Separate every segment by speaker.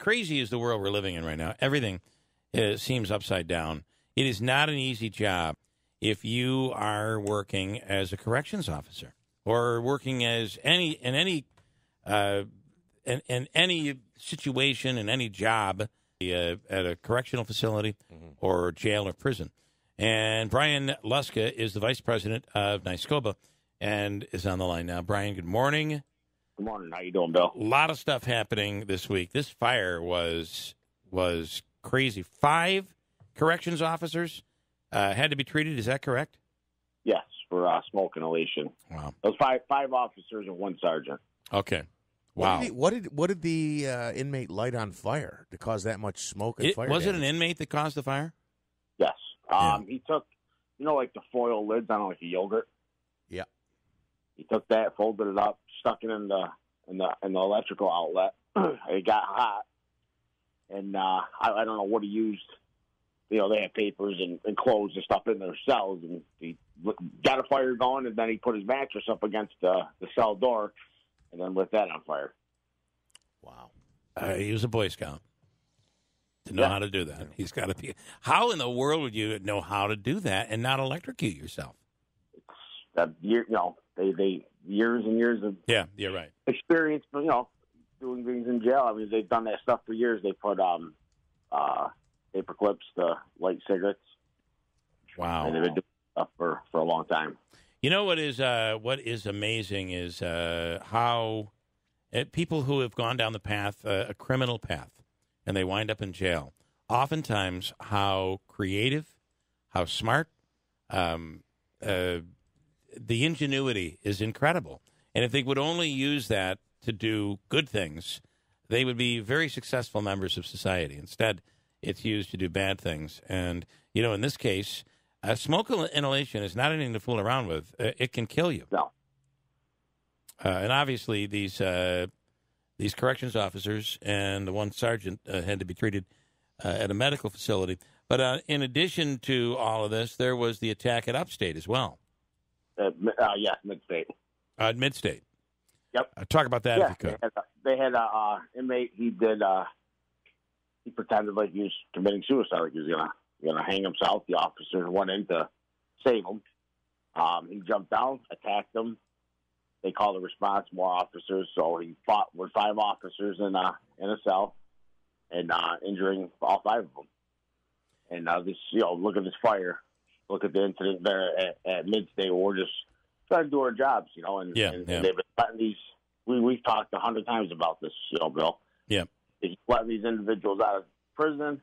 Speaker 1: crazy as the world we're living in right now, everything seems upside down. It is not an easy job if you are working as a corrections officer or working as in any situation, in any job at a correctional facility or jail or prison. And Bryan Hluska is the vice president of NYSCOPBA and is on the line now. Bryan, good morning.
Speaker 2: Good morning. How you doing, Bill?
Speaker 1: A lot of stuff happening this week. This fire was crazy. 5 corrections officers had to be treated. Is that correct?
Speaker 2: Yes, for smoke inhalation.
Speaker 1: Wow.
Speaker 2: Those five officers and 1 sergeant.
Speaker 1: Okay. Wow.
Speaker 3: What did the inmate light on fire to cause that much smoke and fire?
Speaker 1: Was it an inmate that caused the fire?
Speaker 2: Yes.
Speaker 1: Yeah.
Speaker 2: He took, like the foil lids on like a yogurt.
Speaker 3: Yeah.
Speaker 2: He took that, folded it up, stuck it in the electrical outlet. It got hot, and I don't know what he used. They had papers and clothes and stuff in their cells, and he got a fire going, and then he put his mattress up against the cell door, and then lit that on fire.
Speaker 3: Wow.
Speaker 1: He was a Boy Scout to know how to do that. He's got to be. How in the world would you know how to do that and not electrocute yourself?
Speaker 2: They years and years of
Speaker 1: you're right.
Speaker 2: experience, doing things in jail. I mean, they've done that stuff for years. They put paper clips to light cigarettes.
Speaker 1: Wow.
Speaker 2: And they've been doing stuff for a long time.
Speaker 1: You know what is amazing is how people who have gone down the path, a criminal path, and they wind up in jail, oftentimes how creative, how smart, the ingenuity is incredible. And if they would only use that to do good things, they would be very successful members of society. Instead, it's used to do bad things. And, in this case, smoke inhalation is not anything to fool around with. It can kill you.
Speaker 2: No.
Speaker 1: And obviously, these corrections officers and the 1 sergeant had to be treated at a medical facility. But in addition to all of this, there was the attack at Upstate as well.
Speaker 2: Mid-state.
Speaker 1: Mid-state.
Speaker 2: Yep.
Speaker 1: Talk about that if you could.
Speaker 2: They had a inmate. He pretended like he was committing suicide, like he was gonna hang himself. The officers went in to save him. He jumped down, attacked them. They called a response, more officers. So he fought with 5 officers in a cell, and injuring all 5 of them. And look at this fire. Look at the incident there at Mid-State. We're just trying to do our jobs, and they've been letting these. We've talked 100 times about this, Bill.
Speaker 1: Yeah,
Speaker 2: they let these individuals out of prison.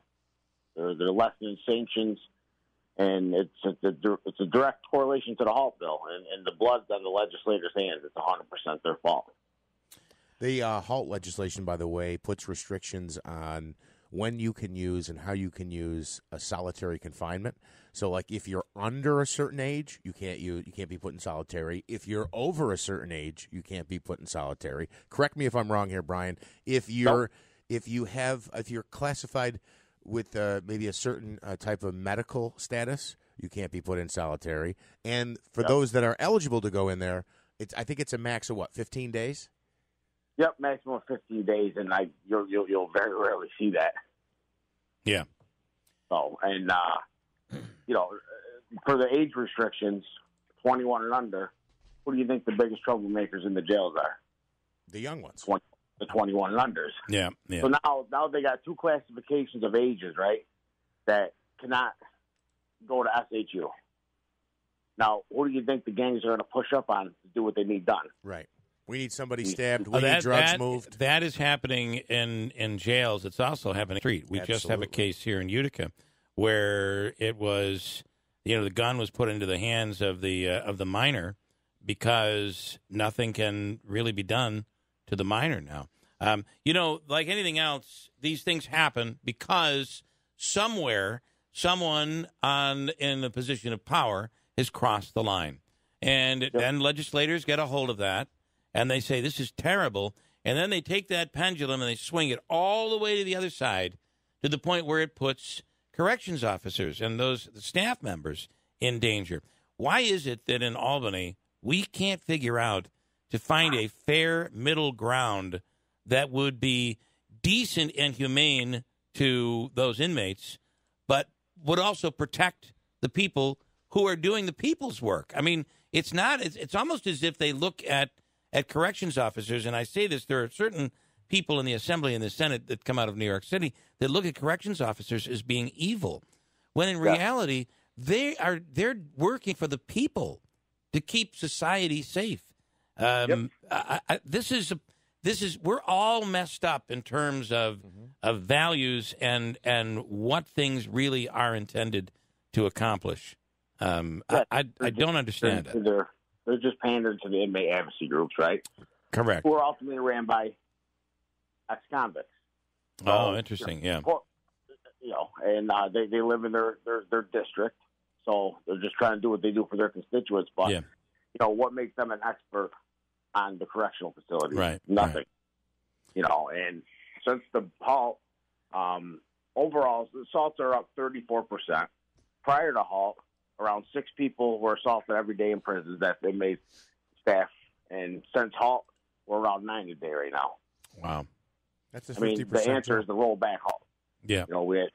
Speaker 2: They're lessening sanctions, and it's a direct correlation to the HALT bill, and the blood's on the legislators' hands. It's 100% their fault.
Speaker 3: The HALT legislation, by the way, puts restrictions on when you can use and how you can use a solitary confinement. So, like, if you're under a certain age, you can't be put in solitary. If you're over a certain age, you can't be put in solitary. Correct me if I'm wrong here, Bryan. If you're classified with maybe a certain type of medical status, you can't be put in solitary. And for those that are eligible to go in there, I think it's a max of 15 days.
Speaker 2: Yep, maximum of 15 days, and you'll very rarely see that.
Speaker 1: Yeah.
Speaker 2: So, and for the age restrictions, 21 and under, what do you think the biggest troublemakers in the jails are?
Speaker 3: The young ones.
Speaker 2: The 21 and unders.
Speaker 1: Yeah.
Speaker 2: So now they got 2 classifications of ages, right, that cannot go to SHU. Now, what do you think the gangs are going to push up on to do what they need done?
Speaker 3: Right. We need somebody stabbed. We need drugs moved.
Speaker 1: That is happening in jails. It's also happening in the street. We just have a case here in Utica where it was, the gun was put into the hands of the minor because nothing can really be done to the minor now. Like anything else, these things happen because somewhere someone in the position of power has crossed the line. And then legislators get a hold of that, and they say, this is terrible. And then they take that pendulum and they swing it all the way to the other side to the point where it puts corrections officers and those staff members in danger. Why is it that in Albany we can't figure out to find a fair middle ground that would be decent and humane to those inmates, but would also protect the people who are doing the people's work. I mean, it's almost as if they look at corrections officers, and I say this, there are certain people in the Assembly and the Senate that come out of New York City that look at corrections officers as being evil, when in reality, they're working for the people to keep society safe. This is we're all messed up in terms of values and what things really are intended to accomplish. I don't understand it.
Speaker 2: They're just pandering to the inmate advocacy groups, right?
Speaker 1: Correct.
Speaker 2: Who are ultimately ran by ex-convicts.
Speaker 1: Oh, interesting. Yeah.
Speaker 2: And they live in their district, so they're just trying to do what they do for their constituents. But what makes them an expert on the correctional facility?
Speaker 1: Right.
Speaker 2: Nothing. Right. And since the halt, overall, the assaults are up 34%. Prior to halt, around 6 people were assaulted every day in prisons. That inmate staff, and since halt, we're around 9 a day right now.
Speaker 1: Wow.
Speaker 3: That's a 50%.
Speaker 2: The answer is the rollback halt.
Speaker 1: Yeah.
Speaker 2: We had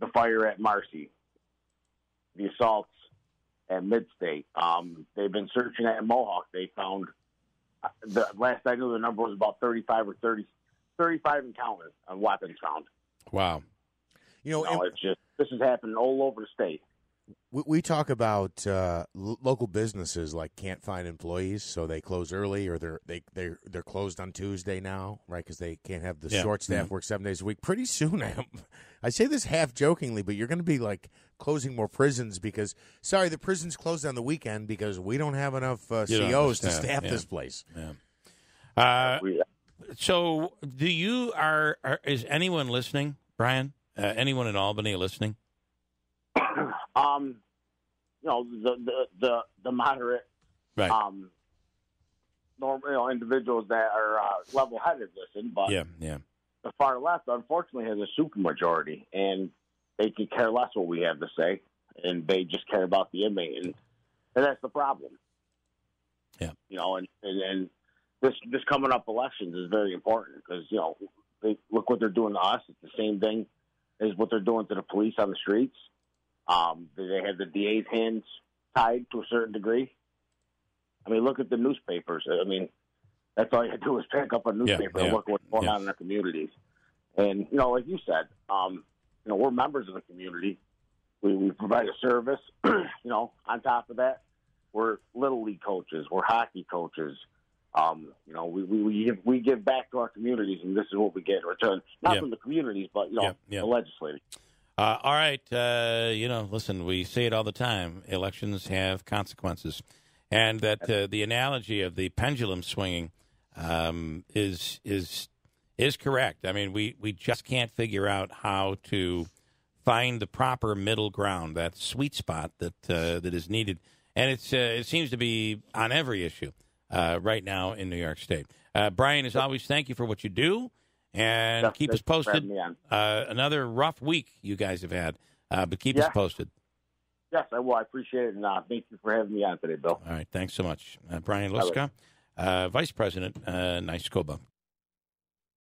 Speaker 2: the fire at Marcy, the assaults at Midstate. They've been searching at Mohawk. They found, the last I knew, the number was about 35 and counting of weapons found.
Speaker 1: Wow.
Speaker 2: It's just, this is happening all over the state.
Speaker 3: We talk about local businesses like can't find employees, so they close early, or they're closed on Tuesday now, right? Because they can't have the short staff work 7 days a week. Pretty soon, I say this half jokingly, but you're going to be like closing more prisons because the prison's closed on the weekend because we don't have enough COs to staff this place.
Speaker 1: Yeah. So, is anyone listening, Bryan? Anyone in Albany listening?
Speaker 2: The moderate,
Speaker 1: right.
Speaker 2: Normal individuals that are level-headed listen, but the far left, unfortunately, has a supermajority, and they could care less what we have to say, and they just care about the inmate, and that's the problem.
Speaker 1: Yeah.
Speaker 2: And this coming up elections is very important because look what they're doing to us. It's the same thing as what they're doing to the police on the streets. They have the DA's hands tied to a certain degree. I mean, look at the newspapers. I mean, that's all you have to do is pick up a newspaper and look at what's going on in our communities. And, like you said, we're members of the community. We provide a service. On top of that, we're Little League coaches. We're hockey coaches. We give back to our communities, and this is what we get in return. Not from the communities, but, the legislators.
Speaker 1: All right. Listen, we say it all the time. Elections have consequences. And that the analogy of the pendulum swinging is correct. I mean, we just can't figure out how to find the proper middle ground, that sweet spot that is needed. And it seems to be on every issue right now in New York State. Bryan, as always, thank you for what you do. And keep us posted. Another rough week you guys have had, but keep us posted.
Speaker 2: Yes, I will. I appreciate it, and thank you for having me on today, Bill.
Speaker 1: All right, thanks so much. Bryan Hluska, Vice President, NYSCOPBA.